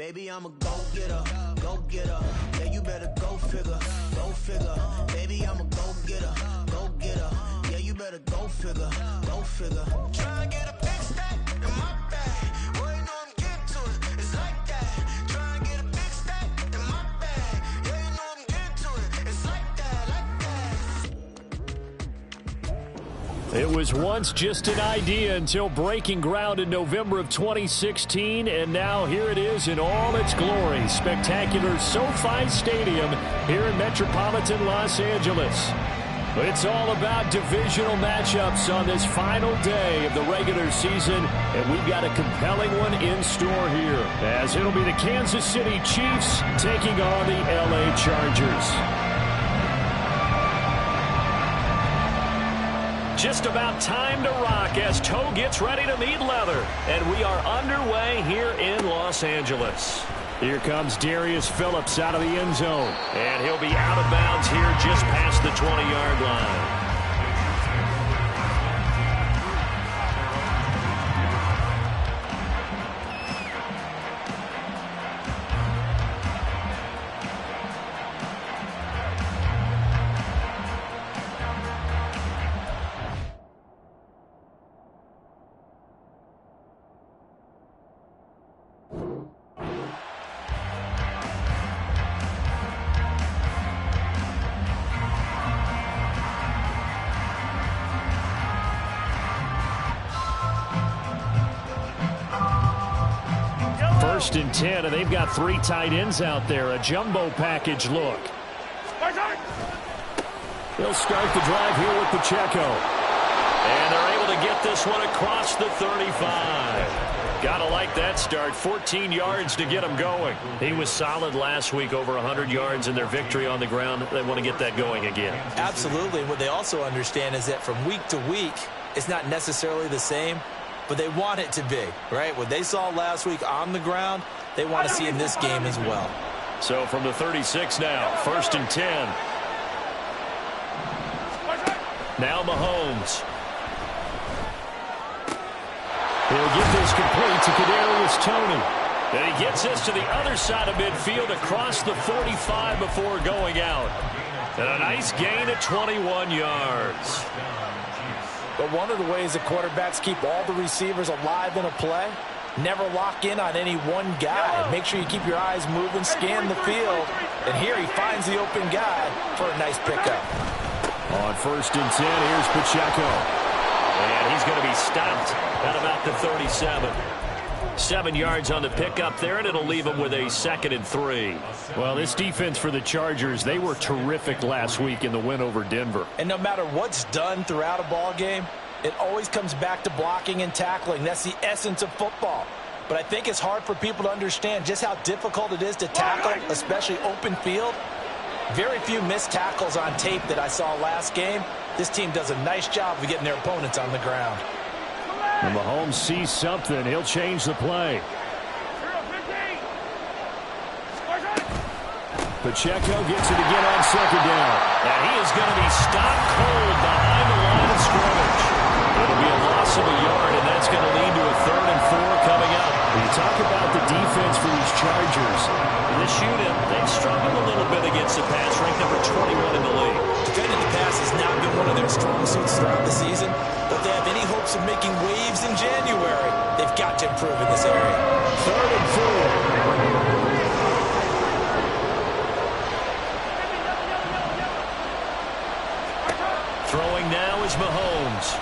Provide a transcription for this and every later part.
Baby, I'm a go-getter, go-getter. Yeah, you better go figure, go figure. Baby, I'm a go-getter, go-getter. Yeah, you better go figure, go figure. Try and get a big stack in my bag. Boy, you know I'm getting to it. It's like that. Try and get a big stack in my bag. Yeah, you know I'm getting to it. It's like that, like that. It was once just an idea until breaking ground in November of 2016, and now here it is in all its glory. Spectacular SoFi Stadium here in metropolitan Los Angeles. It's all about divisional matchups on this final day of the regular season, and we've got a compelling one in store here, as it'll be the Kansas City Chiefs taking on the LA Chargers. Just about time to rock as toe gets ready to meet leather. And we are underway here in Los Angeles. Here comes Darius Phillips out of the end zone. And he'll be out of bounds here just past the 20-yard line. First and 10, and they've got three tight ends out there. A jumbo package look. They'll start the drive here with Pacheco. And they're able to get this one across the 35. Gotta like that start. 14 yards to get him going. He was solid last week, over 100 yards in their victory on the ground. They want to get that going again. Absolutely. What they also understand is that from week to week, it's not necessarily the same, but they want it to be, right? What they saw last week on the ground, they want to see in this game as well. So from the 36 now, first and 10. Now Mahomes. He'll get this complete to Kadarius Toney. And he gets this to the other side of midfield across the 45 before going out. And a nice gain of 21 yards. But one of the ways that quarterbacks keep all the receivers alive in a play, never lock in on any one guy. Make sure you keep your eyes moving, scan the field. And here he finds the open guy for a nice pickup. On first and 10, here's Pacheco. And he's going to be stopped at about the 37. 7 yards on the pickup there, and it'll leave him with a 2nd and 3. Well, this defense for the Chargers, they were terrific last week in the win over Denver. And no matter what's done throughout a ball game, it always comes back to blocking and tackling. That's the essence of football. But I think it's hard for people to understand just how difficult it is to tackle, especially open field. Very few missed tackles on tape that I saw last game. This team does a nice job of getting their opponents on the ground. When Mahomes sees something, he'll change the play. Pacheco gets it again on second down. And he is going to be stopped cold behind the line of scrimmage. It'll be a loss of a yard, and that's going to lead to a 3rd and 4 coming up. When you talk about the defense for these Chargers, in the shootout, they've struggled a little bit against the pass, ranked number 21 in the league. Defending the pass has not been one of their strong suits throughout the season, but they have any hopes of making waves in January. They've got to improve in this area. 3rd and 4. Throwing now is Mahomes.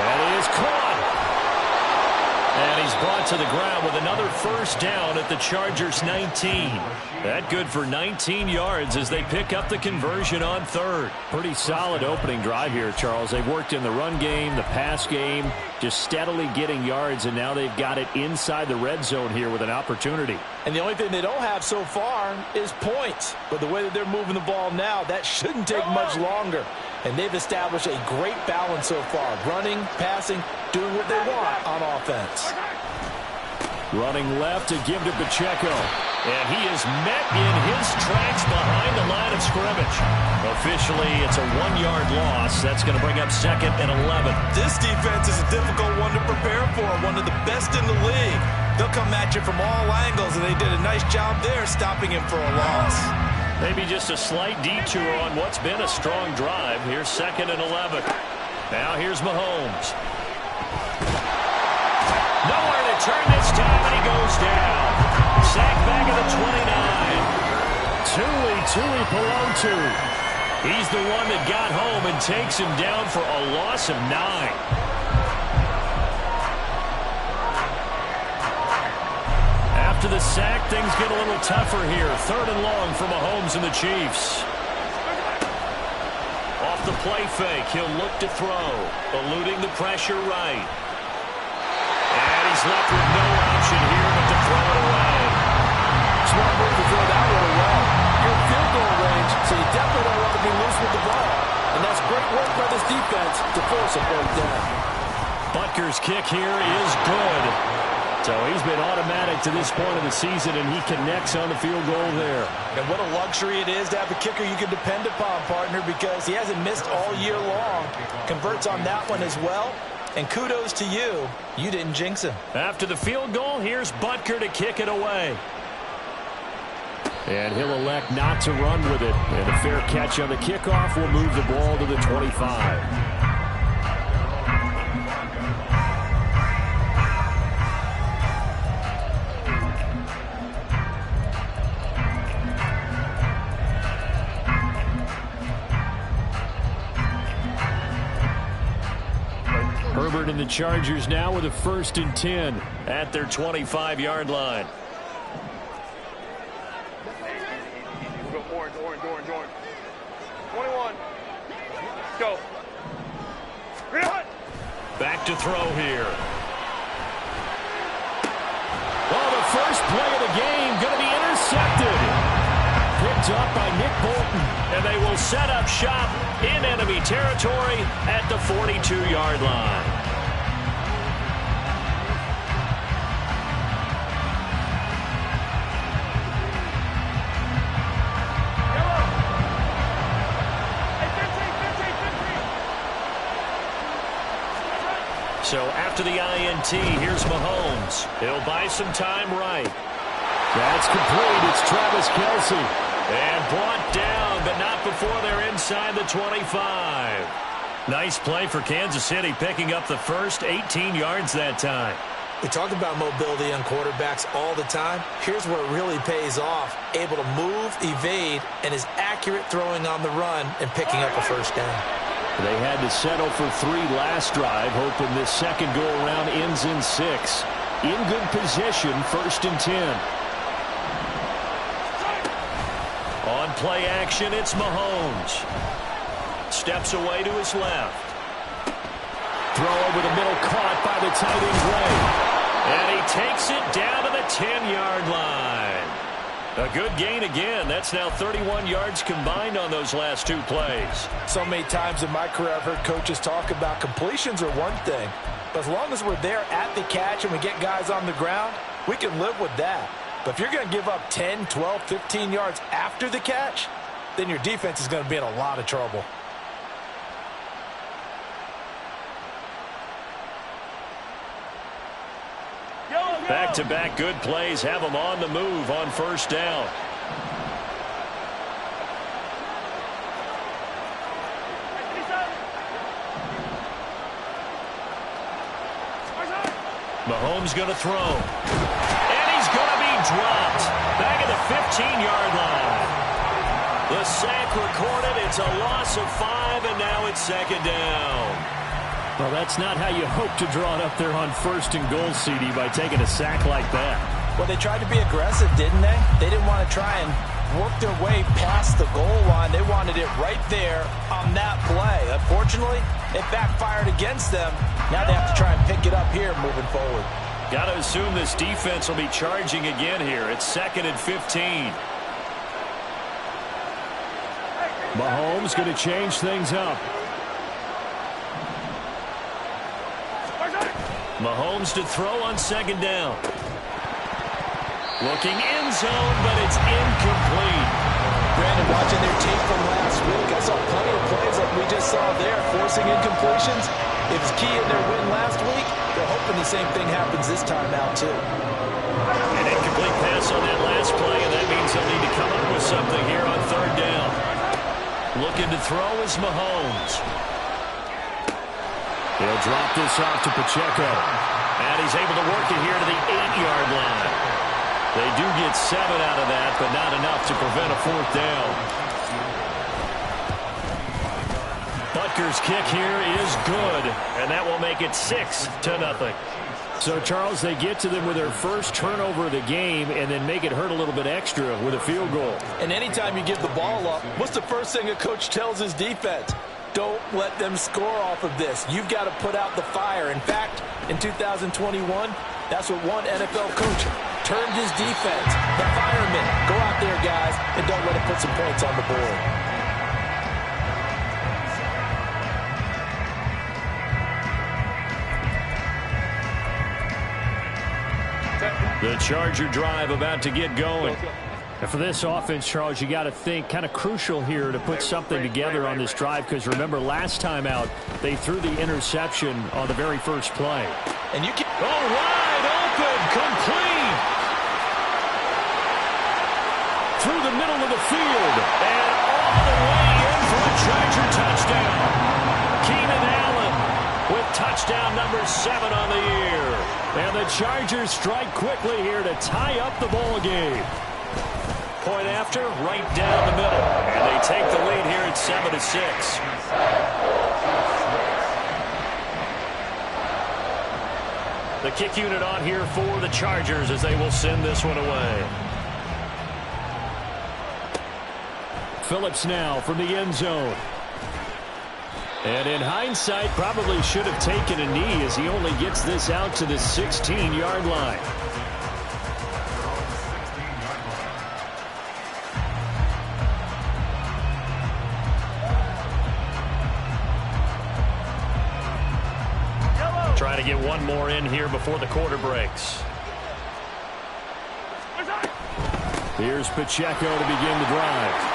And it is caught. And he's brought to the ground with another first down at the Chargers' 19. That good for 19 yards as they pick up the conversion on 3rd. Pretty solid opening drive here, Charles. They've worked in the run game, the pass game, just steadily getting yards, and now they've got it inside the red zone here with an opportunity. And the only thing they don't have so far is points. But the way that they're moving the ball now, that shouldn't take much longer. And they've established a great balance so far. Running, passing, doing what they want on offense. Running left to give to Pacheco. And he is met in his tracks behind the line of scrimmage. Officially, it's a 1-yard loss. That's going to bring up 2nd and 11. This defense is a difficult one to prepare for, one of the best in the league. They'll come at you from all angles, and they did a nice job there stopping him for a loss. Maybe just a slight detour on what's been a strong drive. Here's 2nd and 11. Now here's Mahomes. Nowhere to turn this time, and he goes down. Sack back at the 29. Tuli Pelotu. He's the one that got home and takes him down for a loss of 9. After the sack, things get a little tougher here. 3rd and long for Mahomes and the Chiefs. Off the play fake, he'll look to throw. Eluding the pressure right. And he's left with no option here but to throw it away. Smart move to throw that one away. You're in field goal range, so you definitely don't want to be loose with the ball. And that's great work by this defense to force a fourth down. Butker's kick here is good. So he's been automatic to this point of the season, and he connects on the field goal there. And what a luxury it is to have a kicker you can depend upon, partner, because he hasn't missed all year long. Converts on that one as well. And kudos to you. You didn't jinx him. After the field goal, here's Butker to kick it away. And he'll elect not to run with it. And a fair catch on the kickoff will move the ball to the 25. Herbert and the Chargers now with a 1st and 10 at their 25-yard line. Orange. 21. Go. Back to throw here. Well, the first play of the game going to be intercepted. Picked up by Nick Bolton. And they will set up shop in enemy territory at the 42-yard line. So after the INT, here's Mahomes. He'll buy some time right. That's complete. It's Travis Kelce. And brought down, but not before they're inside the 25. Nice play for Kansas City, picking up the first 18 yards that time. We talk about mobility on quarterbacks all the time. Here's where it really pays off. Able to move, evade, and is accurate throwing on the run and picking up a first down. They had to settle for 3 last drive, hoping this second go-around ends in 6. In good position, 1st and 10. On play action, it's Mahomes. Steps away to his left. Throw over the middle, caught by the tight end Gray. And he takes it down to the 10-yard line. A good gain again. That's now 31 yards combined on those last 2 plays. So many times in my career I've heard coaches talk about completions are one thing. But as long as we're there at the catch and we get guys on the ground, we can live with that. But if you're going to give up 10, 12, 15 yards after the catch, then your defense is going to be in a lot of trouble. Back-to-back good plays have them on the move on 1st down. Mahomes going to throw. And he's going to be dropped. Back at the 15-yard line. The sack recorded. It's a loss of 5, and now it's 2nd down. Well, that's not how you hope to draw it up there on 1st and goal, CD, by taking a sack like that. Well, they tried to be aggressive, didn't they? They didn't want to try and work their way past the goal line. They wanted it right there on that play. Unfortunately, it backfired against them. Now they have to try and pick it up here moving forward. Got to assume this defense will be charging again here. It's 2nd and 15. Mahomes going to change things up. Mahomes to throw on 2nd down. Looking end zone, but it's incomplete. Brandon, watching their tape from last week, I saw plenty of plays like we just saw there, forcing incompletions. It was key in their win last week. They're hoping hoping the same thing happens this time out, too. An incomplete pass on that last play, and that means they'll need to come up with something here on third down. Looking to throw is Mahomes. He'll drop this off to Pacheco. And he's able to work it here to the 8-yard line. They do get 7 out of that, but not enough to prevent a fourth down. Butker's kick here is good, and that will make it 6-0. So, Charles, they get to them with their first turnover of the game and then make it hurt a little bit extra with a field goal. And anytime you give the ball up, what's the first thing a coach tells his defense? Don't let them score off of this. You've got to put out the fire. In fact, in 2021, that's what one NFL coach termed his defense. The firemen. Go out there, guys, and don't let it put some points on the board. The Charger drive about to get going. And for this offense, Charles, you got to think kind of crucial here to put something together on this drive, because remember last time out they threw the interception on the very first play. And you can wide open, complete through the middle of the field and all the way in for a Charger touchdown. Keenan Allen with touchdown number 7 on the year. And the Chargers strike quickly here to tie up the ball game. Point after, right down the middle. And they take the lead here at 7-6. The kick unit on here for the Chargers as they will send this one away. Phillips now from the end zone. And in hindsight, probably should have taken a knee as he only gets this out to the 16-yard line. Trying to get one more in here before the quarter breaks. Here's Pacheco to begin the drive.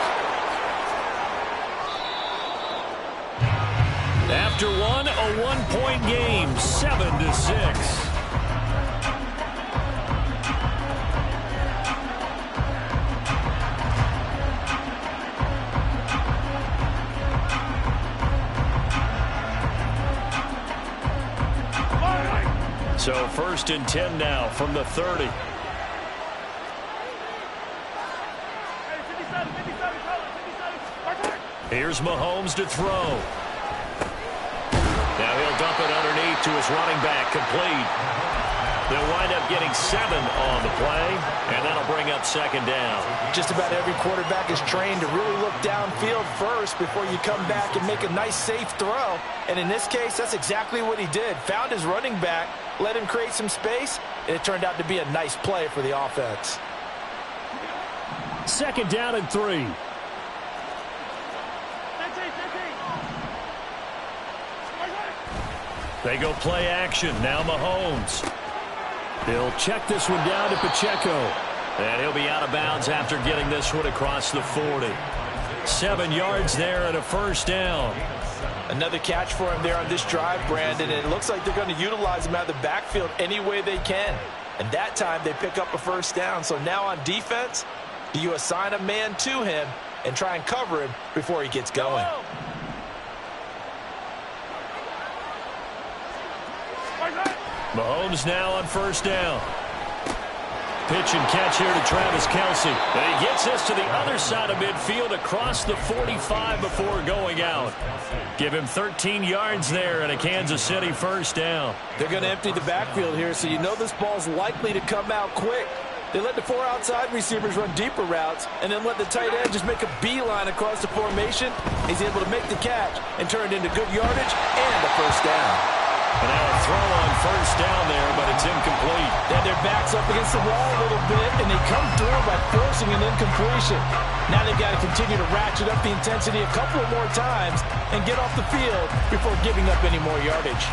After one, a one-point game, 7-6. So 1st and 10 now from the 30. Here's Mahomes to throw. Now he'll dump it underneath to his running back, complete. They'll wind up getting 7 on the play, and that'll bring up 2nd down. Just about every quarterback is trained to really look downfield first before you come back and make a nice, safe throw. And in this case, that's exactly what he did. Found his running back, let him create some space, and it turned out to be a nice play for the offense. 2nd down and 3. They go play action. Now Mahomes. He'll check this one down to Pacheco. And he'll be out of bounds after getting this one across the 40. 7 yards there and a 1st down. Another catch for him there on this drive, Brandon. And it looks like they're going to utilize him out of the backfield any way they can. And that time they pick up a 1st down. So now on defense, do you assign a man to him and try and cover him before he gets going? Mahomes now on 1st down. Pitch and catch here to Travis Kelce. And he gets this to the other side of midfield across the 45 before going out. Give him 13 yards there and a Kansas City 1st down. They're going to empty the backfield here, so you know this ball's likely to come out quick. They let the 4 outside receivers run deeper routes and then let the tight end just make a beeline across the formation. He's able to make the catch and turn it into good yardage and a 1st down. And now a throw on 1st down there, but it's incomplete. And their back's up against the wall a little bit, and they come through by forcing an incompletion. Now they've got to continue to ratchet up the intensity a couple of more times and get off the field before giving up any more yardage.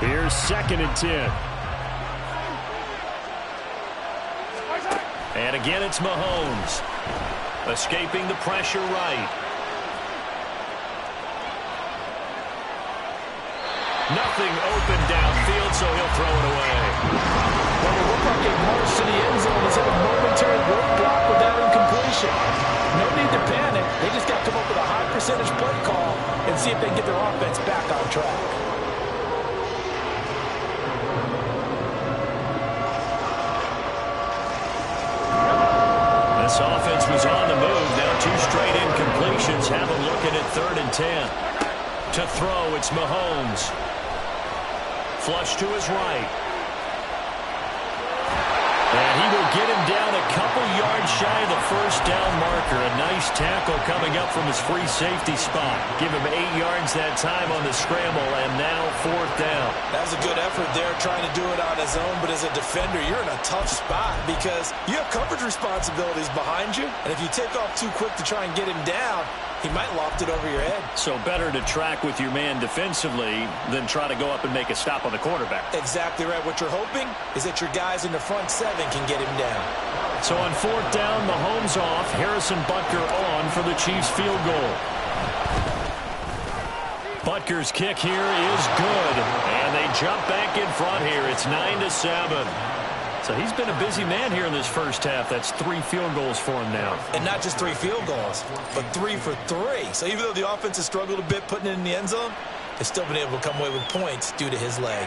Here's 2nd and 10. And again, it's Mahomes. Escaping the pressure right. Nothing open downfield, so he'll throw it away. Well, it looked like a march to the end zone. He's had a momentary roadblock with that incompletion. No need to panic. They just got to come up with a high percentage play call and see if they can get their offense back on track. This offense was on the move. Now 2 straight incompletions. Have them looking at 3rd and 10. To throw, it's Mahomes. Flush to his right. And he will get him down a couple yards shy of the first down marker. A nice tackle coming up from his free safety spot. Give him 8 yards that time on the scramble, and now 4th down. That was a good effort there trying to do it on his own, but as a defender, you're in a tough spot because you have coverage responsibilities behind you, and if you take off too quick to try and get him down, he might loft it over your head. So better to track with your man defensively than try to go up and make a stop on the quarterback. Exactly right. What you're hoping is that your guys in the front 7 can get him down. So on 4th down, Mahomes off. Harrison Butker on for the Chiefs field goal. Butker's kick here is good. And they jump back in front here. It's 9-7. So he's been a busy man here in this first half. That's 3 field goals for him now. And not just 3 field goals, but 3 for 3. So even though the offense has struggled a bit putting it in the end zone, they've still been able to come away with points due to his leg.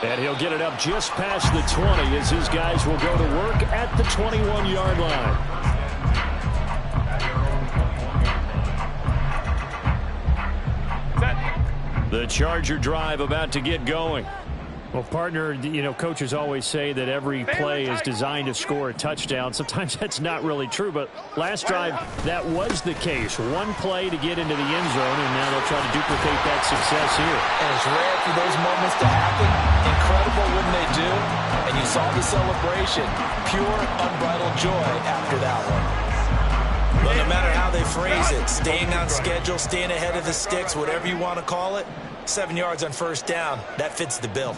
And he'll get it up just past the 20 as his guys will go to work at the 21-yard line. The Charger drive about to get going. Well, partner, you know, coaches always say that every play is designed to score a touchdown. Sometimes that's not really true, but last drive, that was the case. 1 play to get into the end zone, and now they'll try to duplicate that success here. And it's rare for those moments to happen. Incredible when they do. And you saw the celebration. Pure, unbridled joy after that one. But no matter how they phrase it, staying on schedule, staying ahead of the sticks, whatever you want to call it, 7 yards on 1st down, that fits the bill.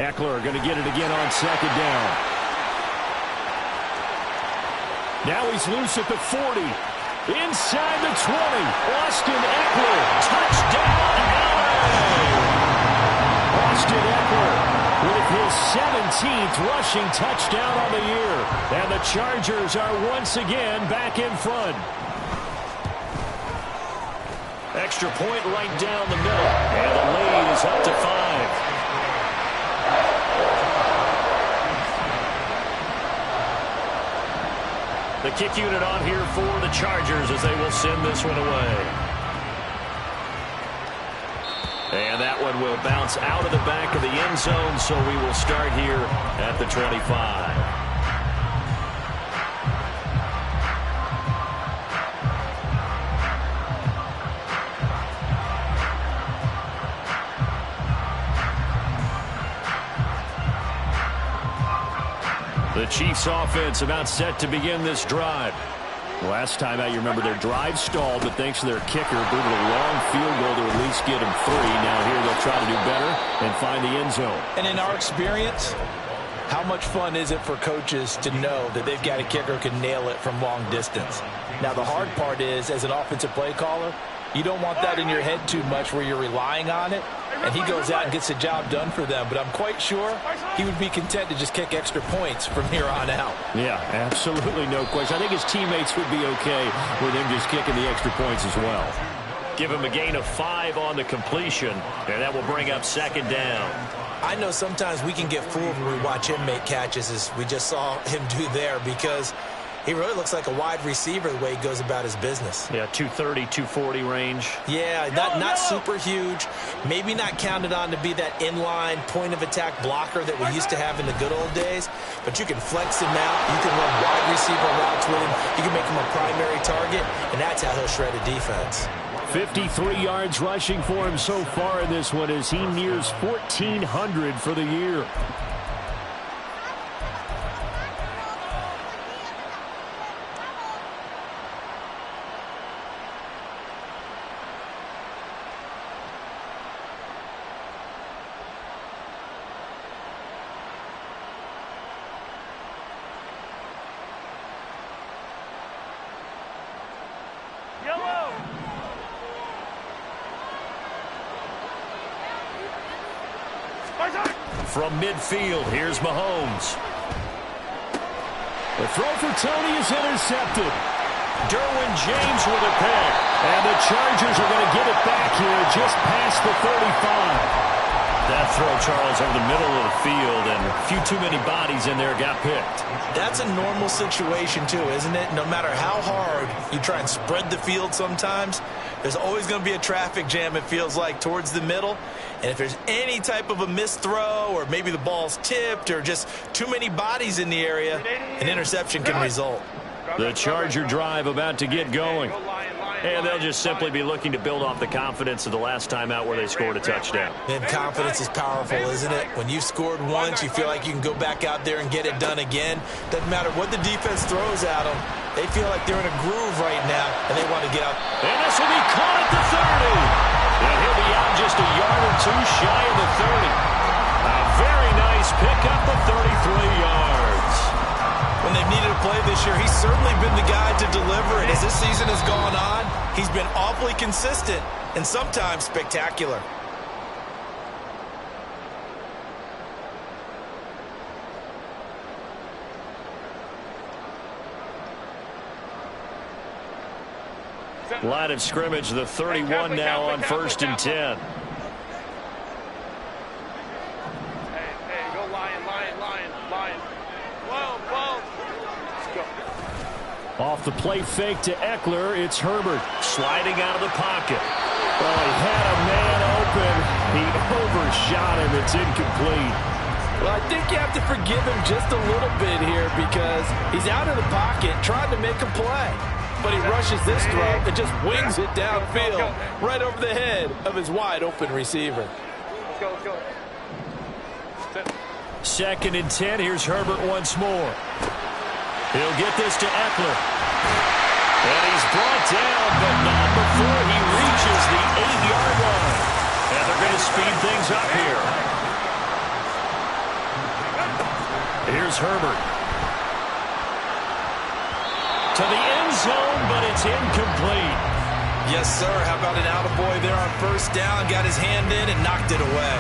Eckler going to get it again on 2nd down. Now he's loose at the 40. Inside the 20. Austin Eckler. Touchdown, LA! Austin Eckler with his 17th rushing touchdown on the year. And the Chargers are once again back in front. Extra point right down the middle. And the lead is up to 5. The kick unit on here for the Chargers as they will send this one away. And that one will bounce out of the back of the end zone, so we will start here at the 25. The Chiefs offense about set to begin this drive. Last time out, you remember their drive stalled, but thanks to their kicker, booted a long field goal to at least get them 3. Now here they'll try to do better and find the end zone. And in our experience, how much fun is it for coaches to know that they've got a kicker who can nail it from long distance? Now the hard part is, as an offensive play caller, you don't want that in your head too much where you're relying on it, and he goes out and gets the job done for them. But I'm quite sure he would be content to just kick extra points from here on out. Yeah, absolutely no question. I think his teammates would be okay with him just kicking the extra points as well. Give him a gain of 5 on the completion, and that will bring up 2nd down. I know sometimes we can get fooled when we watch him make catches, as we just saw him do there, because he really looks like a wide receiver the way he goes about his business. Yeah, 230, 240 range. Yeah, not super huge. Maybe not counted on to be that inline point-of-attack blocker that we used to have in the good old days. But you can flex him out. You can run wide receiver routes with him. You can make him a primary target, and that's how he'll shred a defense. 53 yards rushing for him so far in this one as he nears 1,400 for the year. from midfield. Here's Mahomes. The throw for Tony is intercepted. Derwin James with a pick. And the Chargers are going to get it back here just past the 35. That throw, Charles, over the middle of the field, and a few too many bodies in there got picked. That's a normal situation, too, isn't it? No matter how hard you try and spread the field sometimes, there's always going to be a traffic jam, it feels like, towards the middle. And if there's any type of a missed throw, or maybe the ball's tipped, or just too many bodies in the area, an interception can result. The Charger drive about to get going. And they'll just simply be looking to build off the confidence of the last time out where they scored a touchdown. And confidence is powerful, isn't it? When you've scored once, you feel like you can go back out there and get it done again. Doesn't matter what the defense throws at them. They feel like they're in a groove right now, and they want to get out. And this will be caught at the 30. And he'll be out just a yard or two shy of the 30. A very nice pickup of 33 yards. When they've needed a play this year, he's certainly been the guy to deliver. And as this season has gone on, he's been awfully consistent and sometimes spectacular. Line of scrimmage, the 31 now on 1st and 10. Hey, go Lion. Whoa. Let's go. Off the play fake to Eckler, it's Herbert sliding out of the pocket. Well, he had a man open. He overshot him. It's incomplete. Well, I think you have to forgive him just a little bit here because he's out of the pocket trying to make a play. But he rushes this throw and just wings it downfield right over the head of his wide-open receiver. Let's go. 2nd and 10. Here's Herbert once more. He'll get this to Eckler. And he's brought down, but not before he reaches the 8-yard line. And they're going to speed things up here. Here's Herbert. To the end zone, but it's incomplete. Yes, sir. How about an attaboy there on 1st down? Got his hand in and knocked it away.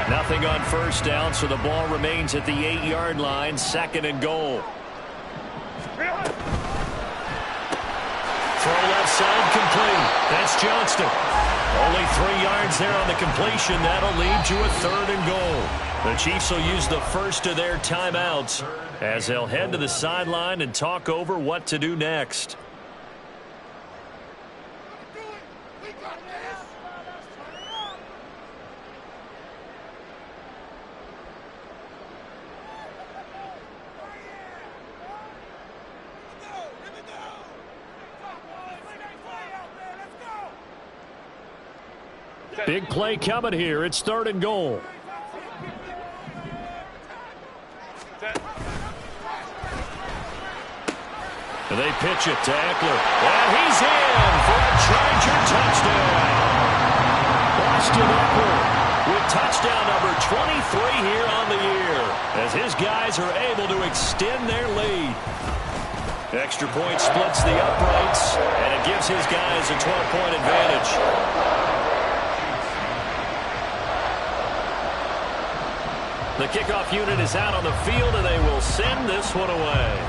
Nothing on 1st down, so the ball remains at the 8-yard line. 2nd and goal. Throw left side complete. That's Johnston. Only 3 yards there on the completion. That'll lead to a 3rd and goal. The Chiefs will use the first of their timeouts as they'll head to the sideline and talk over what to do next. Big play coming here. It's 3rd and goal. And they pitch it to Eckler. And he's in for a Charger touchdown. Austin Eckler with touchdown number 23 here on the year as his guys are able to extend their lead. Extra point splits the uprights, and it gives his guys a 12-point advantage. The kickoff unit is out on the field, and they will send this one away.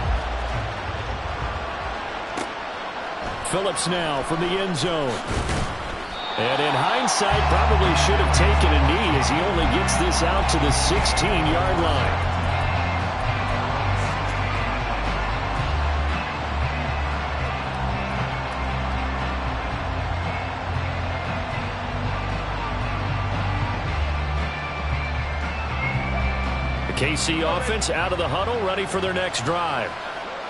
Phillips now from the end zone. And in hindsight, probably should have taken a knee as he only gets this out to the 16-yard line. KC offense out of the huddle, ready for their next drive.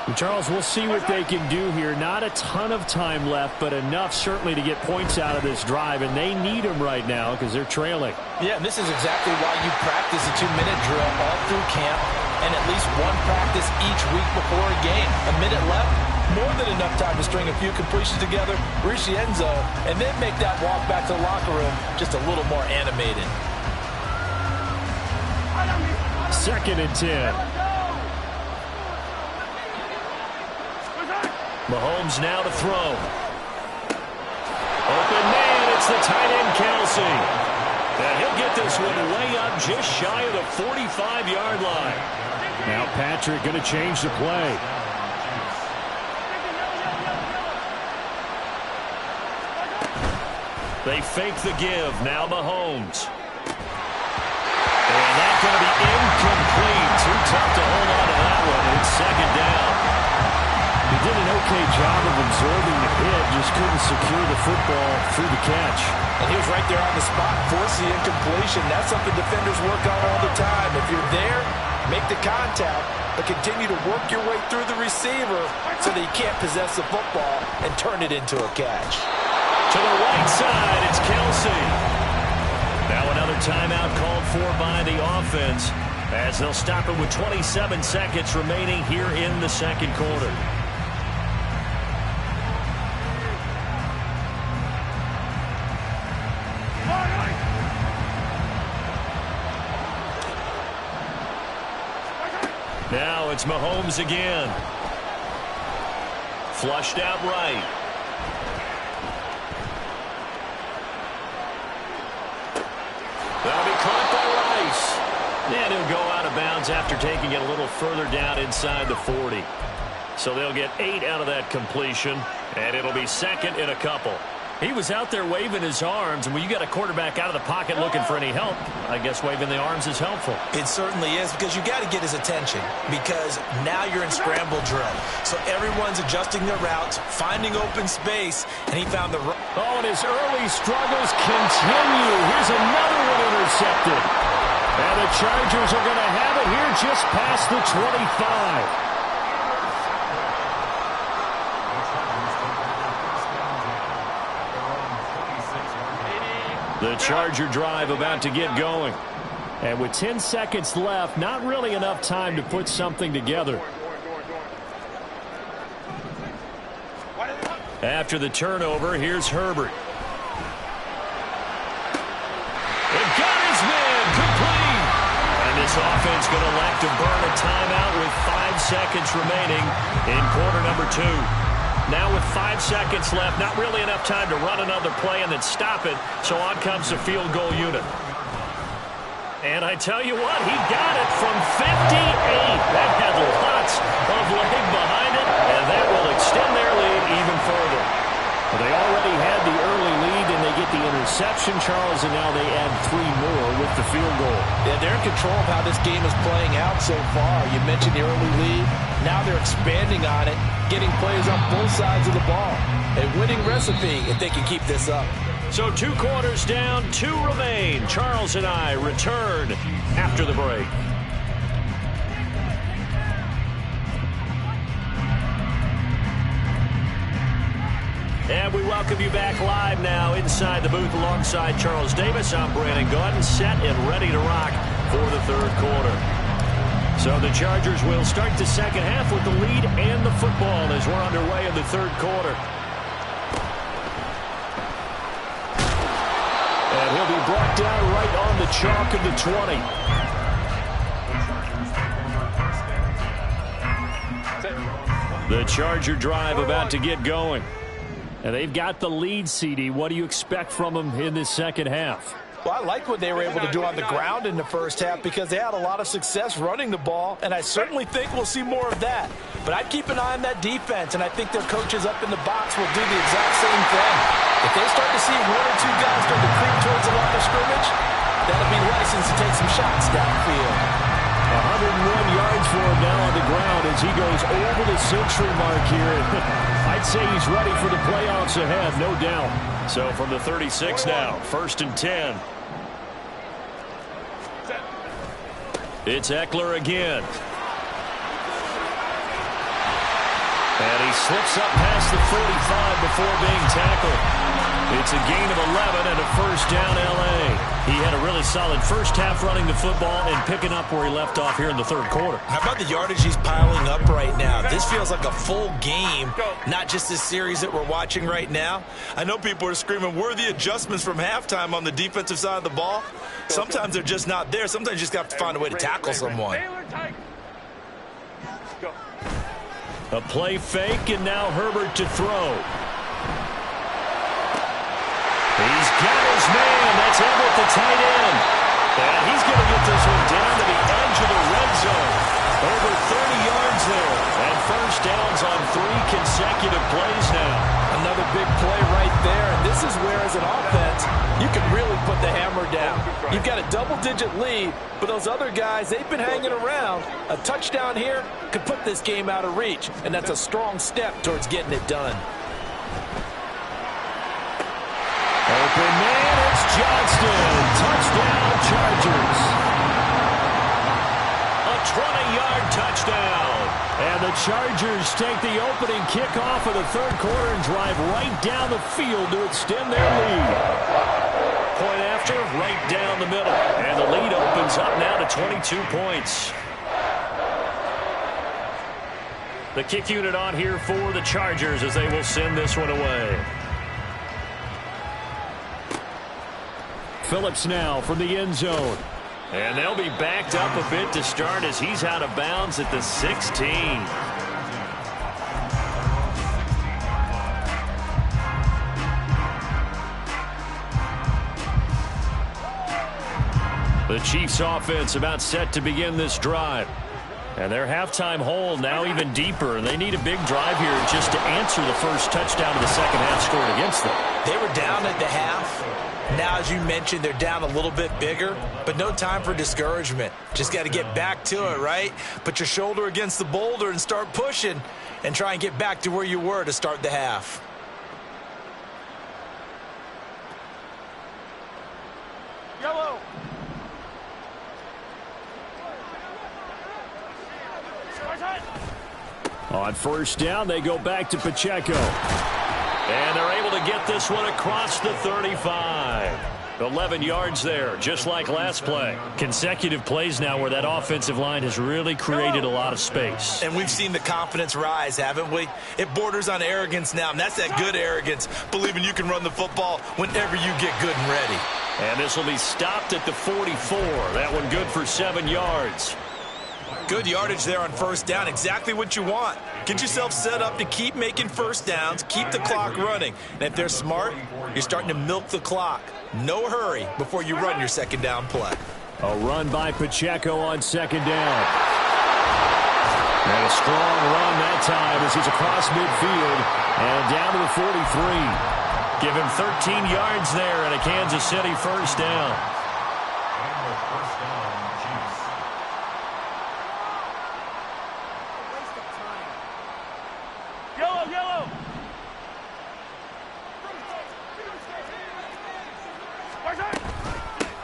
And Charles, we'll see what they can do here. Not a ton of time left, but enough certainly to get points out of this drive, and they need them right now because they're trailing. Yeah, and this is exactly why you practice a 2-minute drill all through camp and at least one practice each week before a game. A minute left, more than enough time to string a few completions together, reach the end zone, and then make that walk back to the locker room just a little more animated. 2nd and 10. Mahomes now to throw. Open man, it's the tight end Kelsey. And he'll get this one way up just shy of the 45-yard line. Now Patrick going to change the play. They fake the give. Now Mahomes. And that's going to be incomplete. Too tough to hold on to that one. It's second down. He did an okay job of absorbing the hit, just couldn't secure the football through the catch. And he was right there on the spot, force the incompletion. That's something defenders work on all the time. If you're there, make the contact, but continue to work your way through the receiver so that you can't possess the football and turn it into a catch. To the right side, it's Kelsey. Now another timeout called for by the offense as they'll stop it with 27 seconds remaining here in the second quarter. Now it's Mahomes again. Flushed out right. That'll be caught by Rice. And he'll go out of bounds after taking it a little further down inside the 40. So they'll get 8 out of that completion, and it'll be second in a couple. He was out there waving his arms, and when you got a quarterback out of the pocket looking for any help, I guess waving the arms is helpful. It certainly is, because you got to get his attention, because now you're in scramble drill. So everyone's adjusting their routes, finding open space, and he found the right. Oh, and his early struggles continue. Here's another one intercepted. And the Chargers are going to have it here just past the 25. The Charger drive about to get going. And with 10 seconds left, not really enough time to put something together. After the turnover, here's Herbert. They've got his man complete. And this offense going to elect to burn a timeout with 5 seconds remaining in quarter number 2. Now with 5 seconds left, not really enough time to run another play and then stop it, so on comes the field goal unit. And I tell you what, he got it from 58. That had lots of leg behind it, and that will extend their lead even further. Well, they already had the early lead, and they get the interception, Charles, and now they add 3 more with the field goal. Yeah, they're in control of how this game is playing out so far. You mentioned the early lead. Now they're expanding on it, getting plays on both sides of the ball. A winning recipe if they can keep this up. So 2 quarters down, 2 remain. Charles and I return after the break. And we welcome you back live now inside the booth alongside Charles Davis. I'm Brandon Gaudin, set and ready to rock for the third quarter. So the Chargers will start the second half with the lead and the football as we're underway in the third quarter. And he'll be brought down right on the chalk of the 20. The Charger drive about to get going. And they've got the lead, CD. What do you expect from them in this second half? Well, I like what they were able to do on the ground in the first half because they had a lot of success running the ball, and I certainly think we'll see more of that. But I'd keep an eye on that defense, and I think their coaches up in the box will do the exact same thing. If they start to see 1 or 2 guys start to creep towards the line of scrimmage, that'll be licensed to take some shots downfield. 101 yards for him now on the ground as he goes over the century mark here. I'd say he's ready for the playoffs ahead, no doubt. So from the 36 now, 1st and 10. It's Eckler again. And he slips up past the 45 before being tackled. It's a gain of 11 and a first down L.A. He had a really solid first half running the football and picking up where he left off here in the third quarter. How about the yardage he's piling up right now? This feels like a full game, not just this series that we're watching right now. I know people are screaming, where are the adjustments from halftime on the defensive side of the ball? Sometimes they're just not there. Sometimes you just have to find a way to tackle someone. A play fake, and now Herbert to throw. He's got his man. That's Everett, the tight end. And he's going to get this one down to the edge of the red zone. Over 30 yards there. And first downs on 3 consecutive plays now. Another big play right there. And this is where, as an offense, you can really put the hammer down. You've got a double-digit lead, but those other guys, they've been hanging around. A touchdown here could put this game out of reach, and that's a strong step towards getting it done. Open man, it's Johnston. Touchdown, Chargers. A 20-yard touchdown. And the Chargers take the opening kickoff of the third quarter and drive right down the field to extend their lead. Point after, right down the middle. And the lead opens up now to 22 points. The kick unit on here for the Chargers as they will send this one away. Phillips now from the end zone. And they'll be backed up a bit to start as he's out of bounds at the 16. The Chiefs offense about set to begin this drive. And their halftime hole now even deeper. And they need a big drive here just to answer the first touchdown of the second half scored against them. They were down at the half. Now, as you mentioned, they're down a little bit bigger, but no time for discouragement. Just got to get back to it, right? Put your shoulder against the boulder and start pushing and try and get back to where you were to start the half. Yellow. On first down, they go back to Pacheco. And they're able to get this one across the 35. 11 yards there, just like last play. Consecutive plays now where that offensive line has really created a lot of space. And we've seen the confidence rise, haven't we? It borders on arrogance now, and that's that good arrogance, believing you can run the football whenever you get good and ready. And this will be stopped at the 44. That one good for 7 yards. Good yardage there on first down, exactly what you want. Get yourself set up to keep making first downs, keep the clock running. And if they're smart, you're starting to milk the clock. No hurry before you run your second down play. A run by Pacheco on second down. And a strong run that time as he's across midfield and down to the 43. Give him 13 yards there and a Kansas City first down.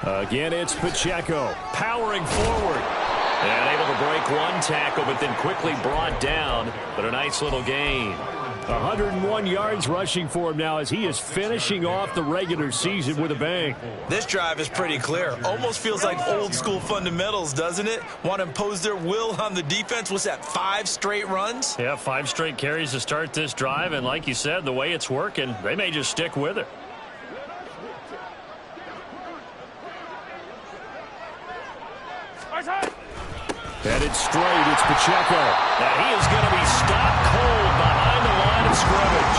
Again, it's Pacheco powering forward. And able to break one tackle, but then quickly brought down. But a nice little gain. 101 yards rushing for him now as he is finishing off the regular season with a bang. This drive is pretty clear. Almost feels like old school fundamentals, doesn't it? Want to impose their will on the defense. What's that, 5 straight runs? Yeah, 5 straight carries to start this drive. And like you said, the way it's working, they may just stick with it. Headed straight, it's Pacheco. Now he is going to be stopped cold behind the line of scrimmage.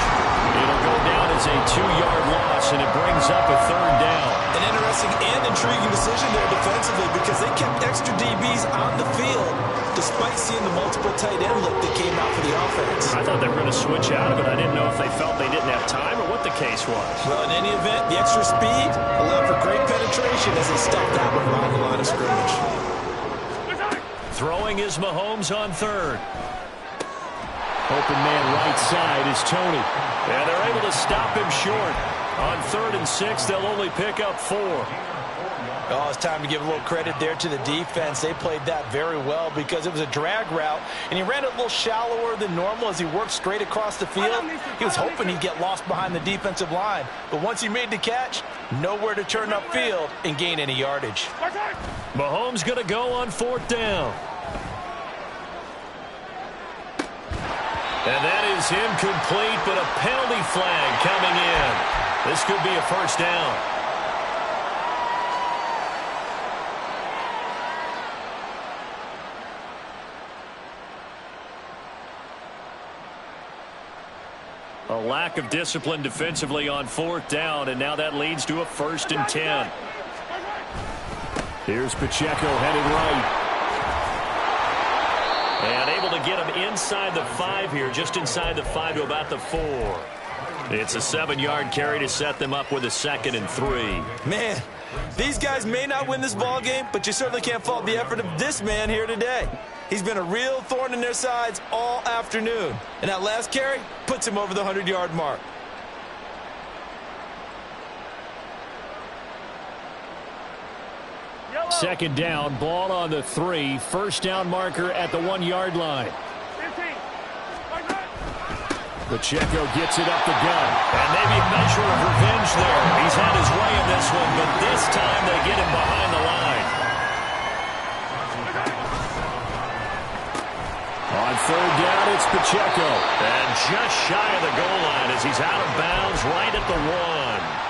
It'll go down as a 2-yard loss, and it brings up a third down. An interesting and intriguing decision there defensively because they kept extra DBs on the field despite seeing the multiple tight end look that came out for the offense. I thought they were going to switch out of it. I didn't know if they felt they didn't have time or what the case was. Well, in any event, the extra speed allowed for great penetration as they stuffed that one around the line of scrimmage. Throwing is Mahomes on third. Open man right side is Tony. And they're able to stop him short. On 3rd and 6, they'll only pick up 4. Oh, it's time to give a little credit there to the defense. They played that very well because it was a drag route, and he ran it a little shallower than normal as he worked straight across the field. He was hoping he'd get lost behind the defensive line, but once he made the catch, nowhere to turn upfield and gain any yardage. Mahomes going to go on 4th down. And that is incomplete, but a penalty flag coming in. This could be a first down. lack of discipline defensively on 4th down, and now that leads to a 1st and 10. Here's Pacheco heading right. And able to get him inside the 5 here, just inside the 5 to about the 4. It's a 7-yard carry to set them up with a 2nd and 3. Man, these guys may not win this ball game, but you certainly can't fault the effort of this man here today. He's been a real thorn in their sides all afternoon. And that last carry puts him over the 100-yard mark. Second down, ball on the 3. First down marker at the 1-yard line. Pacheco gets it up the gut. And maybe a measure of revenge there. He's had his way in this one, but this time they get him behind the line. On 3rd down, it's Pacheco. And just shy of the goal line as he's out of bounds right at the 1.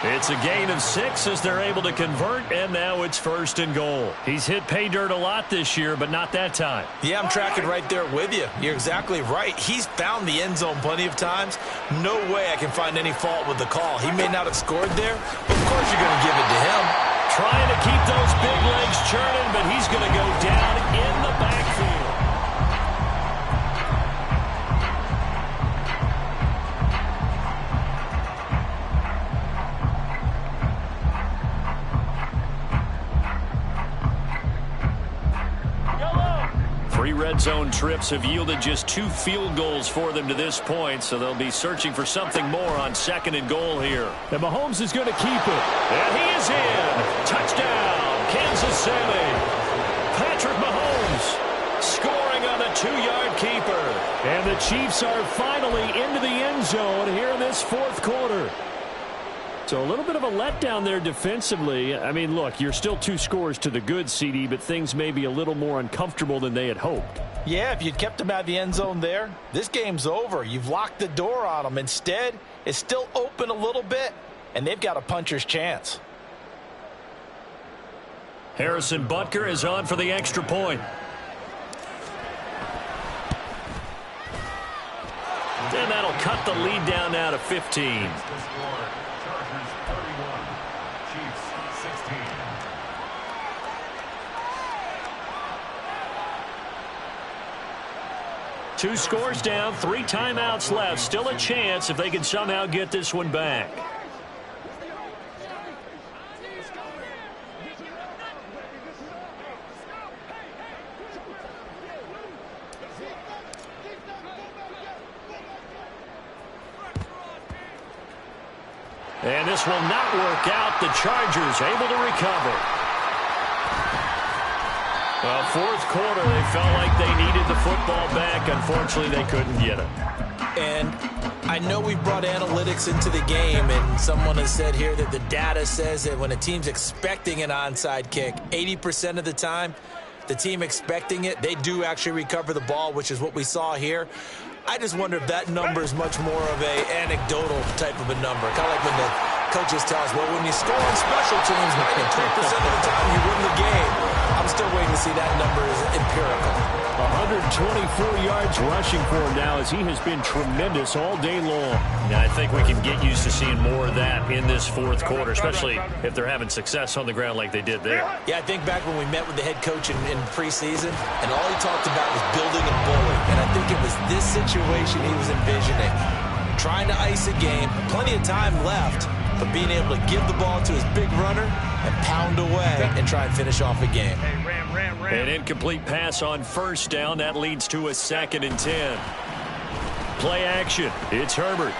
It's a gain of 6 as they're able to convert, and now it's 1st and goal. He's hit pay dirt a lot this year, but not that time. Yeah, I'm tracking right there with you. You're exactly right. He's found the end zone plenty of times. No way I can find any fault with the call. He may not have scored there, but of course you're going to give it to him. Trying to keep those big legs churning, but he's going to go down in the backfield. Red zone trips have yielded just 2 field goals for them to this point, so they'll be searching for something more on 2nd and goal here. And Mahomes is going to keep it. And he is in. Touchdown, Kansas City. Patrick Mahomes scoring on the 2-yard keeper. And the Chiefs are finally into the end zone here in this 4th quarter. So a little bit of a letdown there defensively. I mean, look, you're still 2 scores to the good, CD, but things may be a little more uncomfortable than they had hoped. Yeah, if you'd kept them out of the end zone there, this game's over. You've locked the door on them. Instead, it's still open a little bit, and they've got a puncher's chance. Harrison Butker is on for the extra point. And that'll cut the lead down now to 15. 2 scores down, 3 timeouts left. Still a chance if they can somehow get this one back. And this will not work out. The Chargers able to recover. Well, 4th quarter, they felt like they needed the football back. Unfortunately, they couldn't get it. And I know we brought analytics into the game, and someone has said here that the data says that when a team's expecting an onside kick, 80% of the time, the team expecting it, they do actually recover the ball, which is what we saw here. I just wonder if that number is much more of a anecdotal type of a number. Kind of like when the coaches tell us, well, when you score on special teams, 93% of the time you win the game. I'm still waiting to see that number is empirical. 124 yards rushing for him now as he has been tremendous all day long. Now, I think we can get used to seeing more of that in this 4th quarter, especially if they're having success on the ground like they did there. Yeah, I think back when we met with the head coach in preseason, and all he talked about was building a bully. And I think it was this situation he was envisioning. Trying to ice a game, plenty of time left, but being able to give the ball to his big runner and pound away and try and finish off a game. An incomplete pass on 1st down. That leads to a 2nd and 10. Play action. It's Herbert.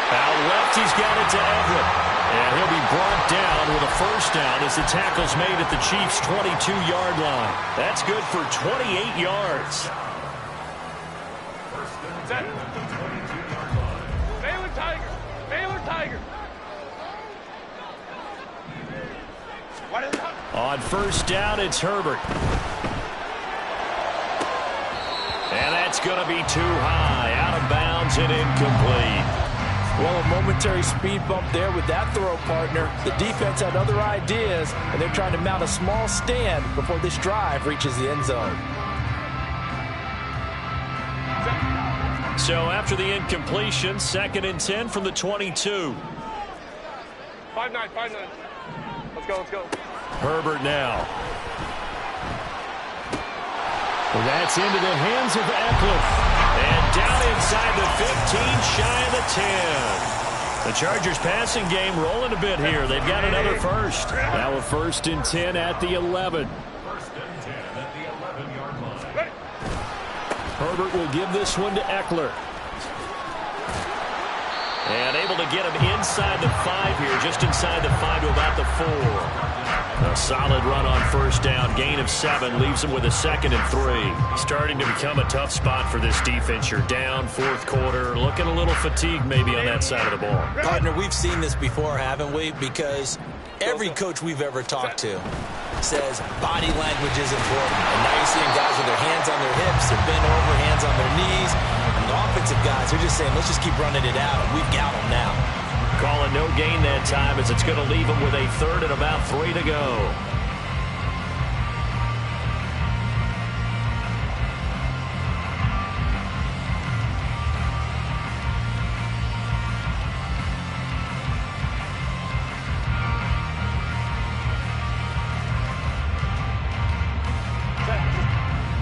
Out left, he's got it to Everett. And he'll be brought down with a 1st down as the tackle's made at the Chiefs' 22-yard line. That's good for 28 yards. Baylor Tiger. Baylor Tiger. On 1st down, it's Herbert. And that's going to be too high. Out of bounds and incomplete. Well, a momentary speed bump there with that throw partner. The defense had other ideas, and they're trying to mount a small stand before this drive reaches the end zone. So after the incompletion, 2nd and 10 from the 22. 5-9, 5-9. Let's go, let's go. Herbert now. Well, that's into the hands of Eckler. And down inside the 15, shy of the 10. The Chargers passing game rolling a bit here. They've got another first. Now a 1st and 10 at the 11. Herbert will give this one to Eckler. And able to get him inside the 5 here, just inside the 5 to about the 4. A solid run on 1st down, gain of 7, leaves him with a 2nd and 3. Starting to become a tough spot for this defense. You're down 4th quarter, looking a little fatigued maybe on that side of the ball. Partner, we've seen this before, haven't we? Because every coach we've ever talked to says body language is important. And now you're seeing guys with their hands on their hips, they're bent over, hands on their knees. And the offensive guys are just saying, let's just keep running it out, and we've got them now. Calling no gain that time as it's going to leave him with a 3rd and about 3 to go.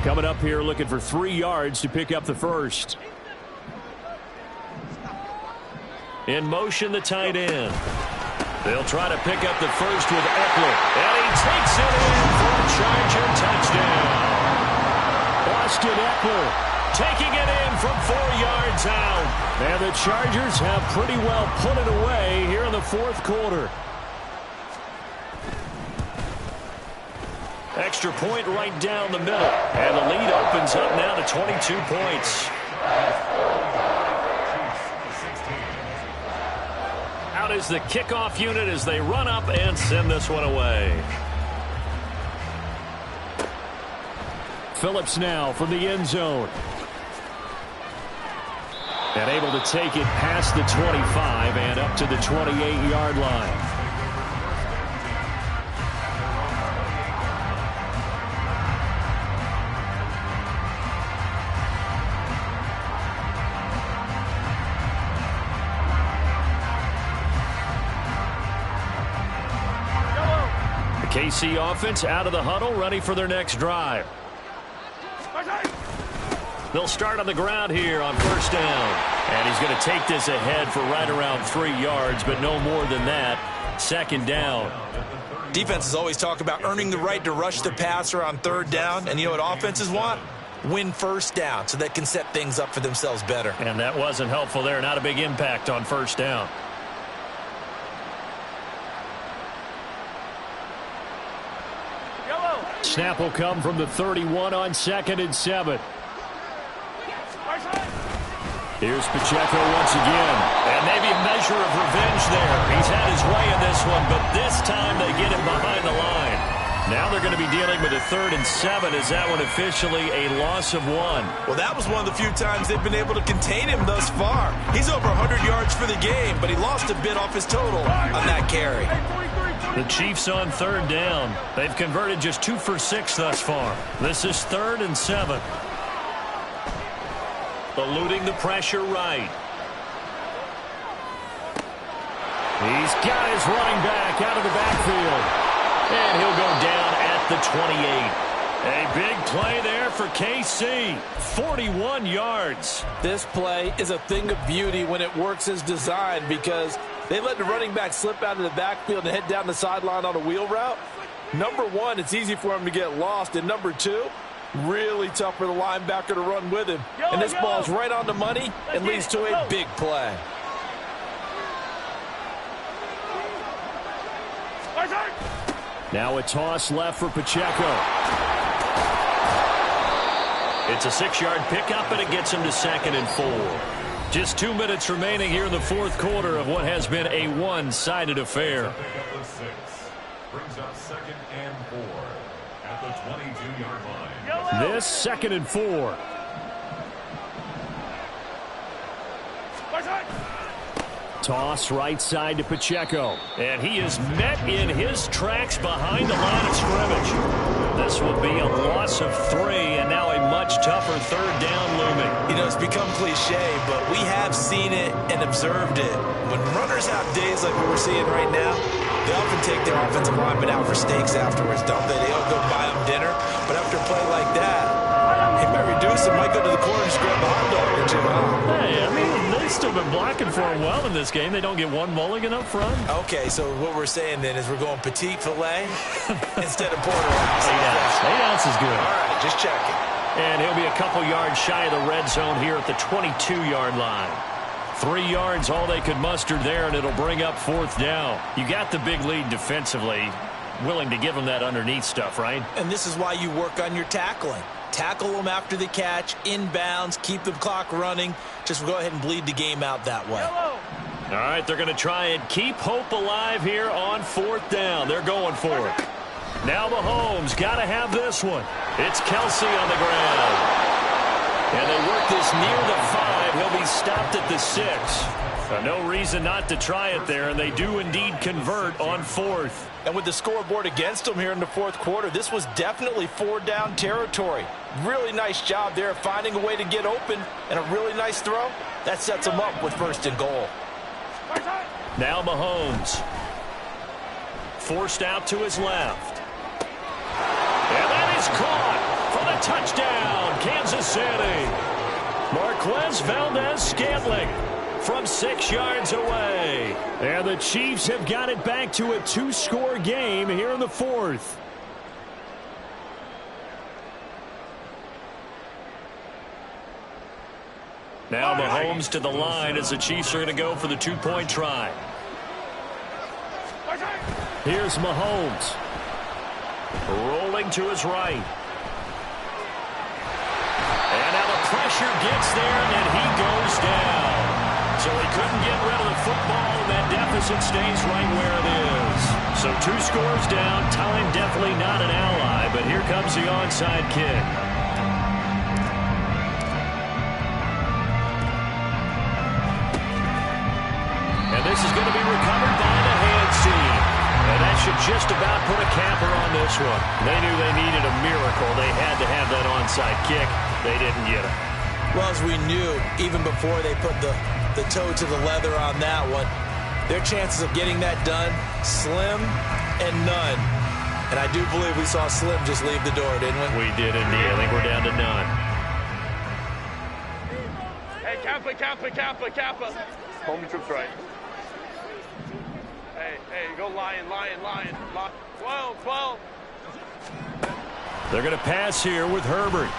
Coming up here looking for 3 yards to pick up the first. In motion, the tight end. They'll try to pick up the first with Eckler. And he takes it in for a Charger touchdown. Austin Eckler taking it in from 4 yards out. And the Chargers have pretty well put it away here in the 4th quarter. Extra point right down the middle. And the lead opens up now to 22 points. Out is the kickoff unit as they run up and send this one away. Phillips now from the end zone. And able to take it past the 25 and up to the 28-yard line. KC offense out of the huddle, ready for their next drive. They'll start on the ground here on 1st down. And he's going to take this ahead for right around 3 yards, but no more than that. 2nd down. Defenses always talk about earning the right to rush the passer on 3rd down. And you know what offenses want? Win 1st down so they can set things up for themselves better. And that wasn't helpful there. Not a big impact on 1st down. Snap will come from the 31 on 2nd and 7. Here's Pacheco once again. And maybe a measure of revenge there. He's had his way in this one, but this time they get him behind the line. Now they're going to be dealing with a 3rd and 7. Is that one officially a loss of 1? Well, that was one of the few times they've been able to contain him thus far. He's over 100 yards for the game, but he lost a bit off his total on that carry. The Chiefs on 3rd down. They've converted just 2 for 6 thus far. This is 3rd and 7. Eluding the pressure right. He's got his running back out of the backfield. And he'll go down at the 28. A big play there for KC. 41 yards. This play is a thing of beauty when it works as designed because they let the running back slip out of the backfield and head down the sideline on a wheel route. Number 1, it's easy for him to get lost. And number 2, really tough for the linebacker to run with him. And this ball's right on the money and leads to a big play. Now a toss left for Pacheco. It's a 6-yard pickup, and it gets him to 2nd and 4. Just 2 minutes remaining here in the 4th quarter of what has been a one-sided affair. Brings up 2nd and 4 at the 22-yard line. This 2nd and 4. Toss right side to Pacheco. And he is met in his tracks behind the line of scrimmage. This will be a loss of 3, and now a much tougher 3rd down looming. You know, it's become cliche, but we have seen it and observed it. When runners have days like what we're seeing right now, they often take their offensive linemen out for steaks afterwards, don't they? They all go buy them dinner. But after a play like that, he might reduce it, might go to the corner and just grab a hot dog or two, huh? Hey, I mean, they've still been blocking for him well in this game. They don't get one mulligan up front. Okay, so what we're saying then is we're going petite filet instead of porterhouse. 8 ounce is good. All right, just checking. And he'll be a couple yards shy of the red zone here at the 22-yard line. 3 yards, all they could muster there, and it'll bring up 4th down. You got the big lead defensively. Willing to give them that underneath stuff, right? And this is why you work on your tackling. Tackle them after the catch, inbounds, keep the clock running. Just go ahead and bleed the game out that way. All right, they're going to try and keep hope alive here on 4th down. They're going for it. Now Mahomes got to have this one. It's Kelsey on the ground. And they work this near the 5. He'll be stopped at the 6. No reason not to try it there, and they do indeed convert on 4th. And with the scoreboard against them here in the 4th quarter, this was definitely 4-down territory. Really nice job there finding a way to get open, and a really nice throw. That sets them up with 1st and goal. Now Mahomes. Forced out to his left. And that is caught for the touchdown, Kansas City. Marquez Valdez-Scantling from 6 yards away. And the Chiefs have got it back to a 2-score game here in the 4th. Now Mahomes to the line as the Chiefs are going to go for the 2-point try. Here's Mahomes. Rolling to his right. And now the pressure gets there, and then he goes down. So he couldn't get rid of the football, and that deficit stays right where it is. So 2 scores down. Time definitely not an ally, but here comes the onside kick. And this is going to be recovered by the hands team. And that should just about put a capper on this one. They knew they needed a miracle. They had to have that onside kick. They didn't get it. Well, as we knew, even before they put the toe to the leather on that one, their chances of getting that done, slim and none. And I do believe we saw Slim just leave the door, didn't we? We did indeed. I think we're down to none. Hey, Kappa. Home troops right. Hey, go lion. 12. They're going to pass here with Herbert.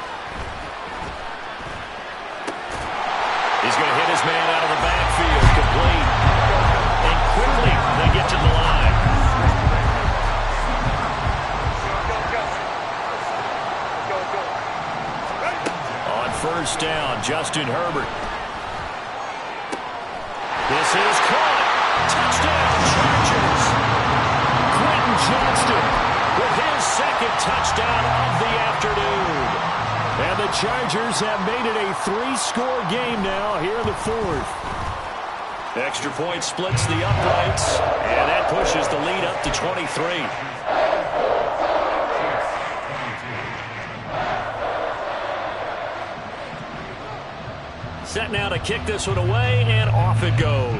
He's going to hit his man out of the backfield, complete. And quickly they get to the line. Go. On 1st down, Justin Herbert. This is caught. Touchdown, Chargers. Quentin Johnston with his 2nd touchdown of the afternoon. And the Chargers have made it a 3-score game now here in the 4th. Extra point splits the uprights, and that pushes the lead up to 23. Set now to kick this one away, and off it goes.